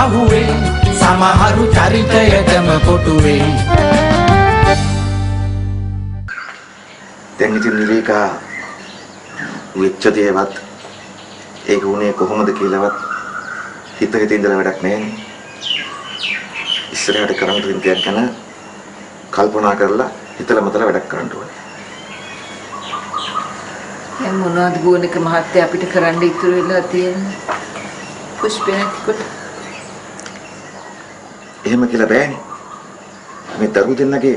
අහුවේ සමහරු චරිතයටම කොටුවේ. දැන් ඉතින් නිලීකා වෙච්ච දේවත් ඒක උනේ කොහොමද කියලාවත් හිතේ ඉඳලා වැඩක් නැහැ. ඉස්සරහට කරන්න තියෙන දෙයක් ගැන කල්පනා කරලා හිතලා මතලා වැඩක් කරන්න ඕනේ. දැන් මොනවද ගෝනික මහත්තයා අපිට කරන්න ඉතුරු වෙලා තියෙන්නේ? පුෂ්පේනකට එහෙම කියලා බෑනේ. මේ දරු දෙන්නගේ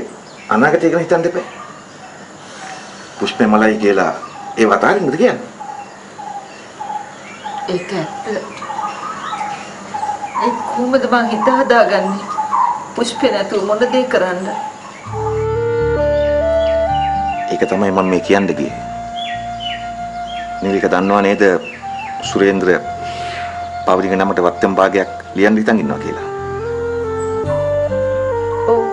අනාගතය ගැන හිතන්න දෙපෑ. පුෂ්පේ මලයි කියලා ඒ වතාරින්ද කියන්නේ? ඒක ඇත්ත. ඒ කොහොමද මං හිත හදාගන්නේ? පුෂ්පේ නැතුව මොන දේ කරන්න? ඒක තමයි මම මේ කියන්න ගියේ. නිවික දන්නවා නේද සුරේන්ද්‍ර පවරිගේ නමට වත්තම් භාගයක් ලියන්න හිතන් ඉන්නවා කියලා. ඔව්.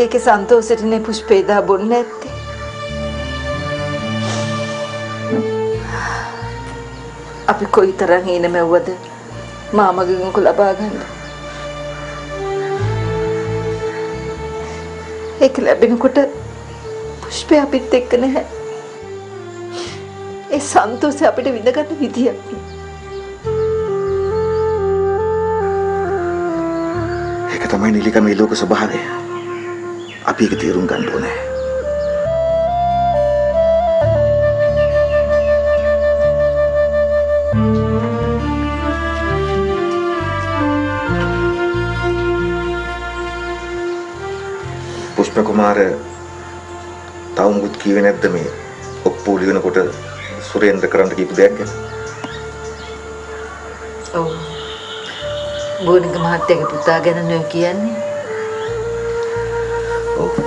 ඒකේ සන්තෝෂෙටනේ පුෂ්පේ දා බොන්නේ නැත්තේ. අපි කොයිතරම් හීන මැව්වද මාමගෙන් උක ලබා ගන්න. ඒක ලැබෙනකොට පුෂ්පේ අපිත් එක්ක නැහැ. ඒ සන්තෝෂය අපිට විඳගන්න විදියක් නෑ. ඒක තමයි නිලිකා මේ ලෝක ස්වභාවය. අපි ඒක තේරුම් ගන්න ඕනේ. පුෂ්ප කුමාර තවමුත් කියවේ නැද්ද මේ ඔප්පු ලියනකොට සුරේන්ද්‍ර කරන්න කියපු දෙයක් ගැන? ඔව්. ගෝනික මහත්තයාගේ පුතා ගැන නේ කියන්නේ. ඔව්.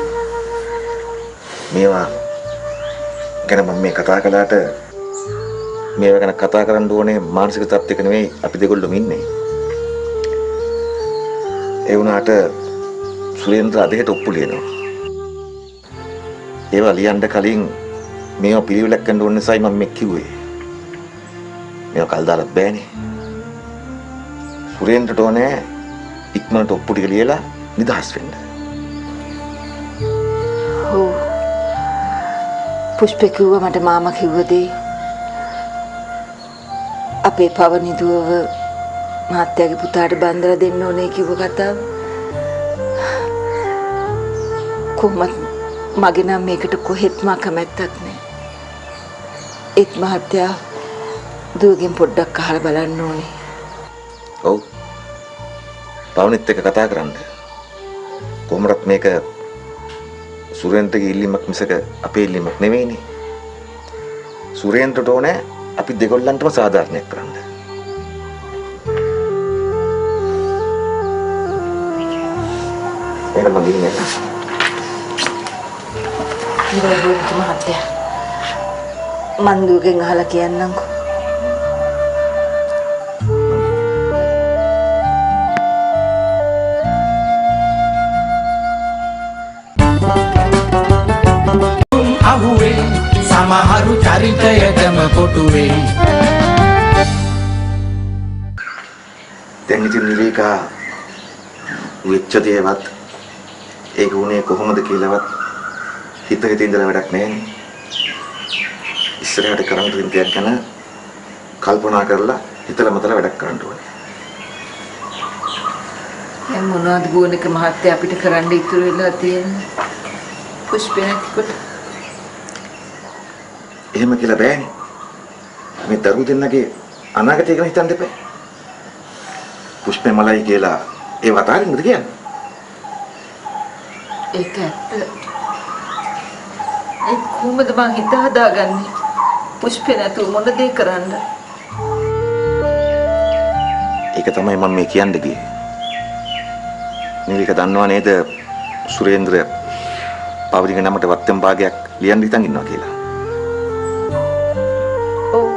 මේවා ගැන මම මේ කතා කළාට මේවා ගැන කතා කරන්න ඕනේ මානසික තත්ත්වයක නෙවෙයි අපි දෙගොල්ලොම ඉන්නේ. ඒ වුණාට සුරේන්ද්‍ර අධිකට ඔප්පු ලියනවා. ඒවා ලියන්න කලින් මේවා පිළිවෙලක් කරන්න ඕන නිසායි මම මේ කිව්වේ. මේවා කල් දාලත් බෑනේ. සුරේන්ද්‍රට ඕනේ ඉක්මනට ඔප්පු ටික ලියලා නිදහස් වෙන්න. ඔව්. පුෂ්පේ කිව්වා මට මාමා කිව්වදී අපේ පවනිදුවව මහත්තයාගේ පුතාට බන්දලා දෙන්න ඕනේ කිව්ව කතාව. කොහොමද මගේ නම් මේකට කොහෙත්ම කැමැත්තක් නෑ. ඒත් මහත්තයා දුවගෙන් පොඩ්ඩක් අහලා බලන්න ඕනේ. ඔව්. පවනිත් එක්ක කතා කරන්න. කොහොමවත් මේක සුරේන්ද්‍රගේ ඉල්ලීමක් මිසක අපේ ඉල්ලීමක් නෙවෙයිනේ. සුරේන්ද්‍රට ඕනේ අපි දෙගොල්ලන්ටම සාධාරණයක් කරන්න. ඒක මම ඉන්නේ. ඉවරයි මහත්තයා. මන් දුවගෙන් අහලා කියන්නම්කෝ. අහුවේ සමහරු චරිතයටම කොටුවේ. දැන් ඉතින් නිලීකා වෙච්ච දේවත් ඒක උනේ කොහොමද කියලාවත් හිතේ ඉඳලා වැඩක් නැහැ. ඉස්සරහට කරන්න තියෙන දෙයක් ගැන කල්පනා කරලා හිතලා මතලා වැඩක් කරන්න ඕනේ. දැන් මොනවද ගෝනික මහත්තයා අපිට කරන්න ඉතුරු වෙලා තියෙන්නේ? පුෂ්පේනකට එහෙම කියලා බෑනේ. මේ දරු දෙන්නගේ අනාගතය ගැන හිතන්න දෙපෑ. පුෂ්පේ මලයි කියලා ඒ වතාරින්ද කියන්නේ? ඒක ඇත්ත. ඒ කොහොමද මං හිත හදාගන්නේ? පුෂ්පේ නැතුව මොන දේ කරන්න? ඒක තමයි මම මේ කියන්න ගියේ. නිවික දන්නවා නේද සුරේන්ද්‍ර පවරිගේ නමට වත්තම් භාගයක් ලියන්න හිතන් ඉන්නවා කියලා. ඔව්.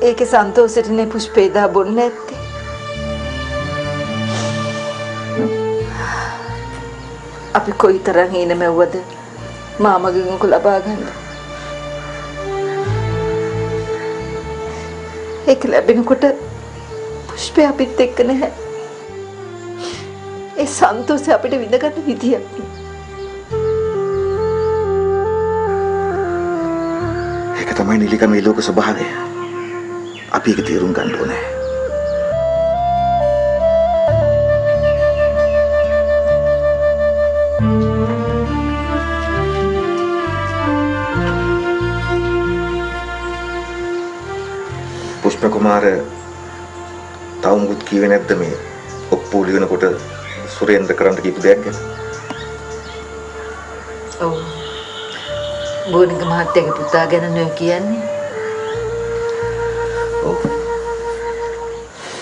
ඒකේ සන්තෝෂෙටනේ පුෂ්පේ දා බොන්නේ නැත්තේ. අපි කොයිතරම් හීන මැව්වද මාමගෙන් උක ලබා ගන්න. ඒක ලැබෙනකොට පුෂ්පේ අපිත් එක්ක නැහැ. ඒ සන්තෝෂය අපිට විඳගන්න විදියක් නෑ. ඒක තමයි නිලික මේ ලෝක ස්වභාවය. අපි ඒක තේරුම් ගන්න ඕනේ. පුෂ්ප කුමාර තවමුත් කිව්වේ නැද්ද මේ ඔප්පු ලියනකොට සුරේන්ද්‍ර කරන්න කියපු දෙයක් ගැන? ඔව්. බෝනික මහත්තයාගේ පුතා ගැන නේ කියන්නේ. ඔව්.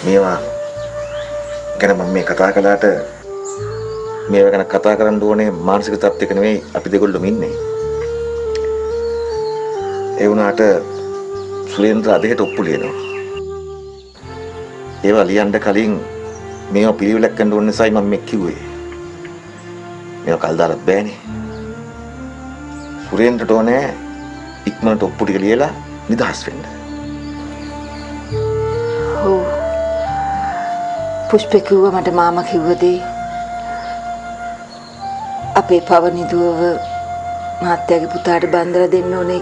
මේවා ගැන මම මේ කතා කළාට මේවා ගැන කතා කරන්න ඕනේ මානසික තත්ත්වයක නෙවෙයි අපි දෙගොල්ලොම ඉන්නේ. ඒ වුණාට සුරේන්ද්‍ර අධිකට ඔප්පු ලියනවා. ඒවා ලියන්න කලින් මේවා පිළිවෙලක් කරන්න ඕන නිසායි මම මේ කිව්වේ. මේවා කල් දාලා බෑනේ. සුරේන්ද්‍රට ඕනේ ඉක්මනට ඔප්පු ටික ලියලා නිදහස් වෙන්න. ඔව්. පුෂ්පේ කිව්වා මට මාමා කිව්වදී අපේ පවනිදුවව මහත්තයාගේ පුතාට බන්දලා දෙන්න ඕනේ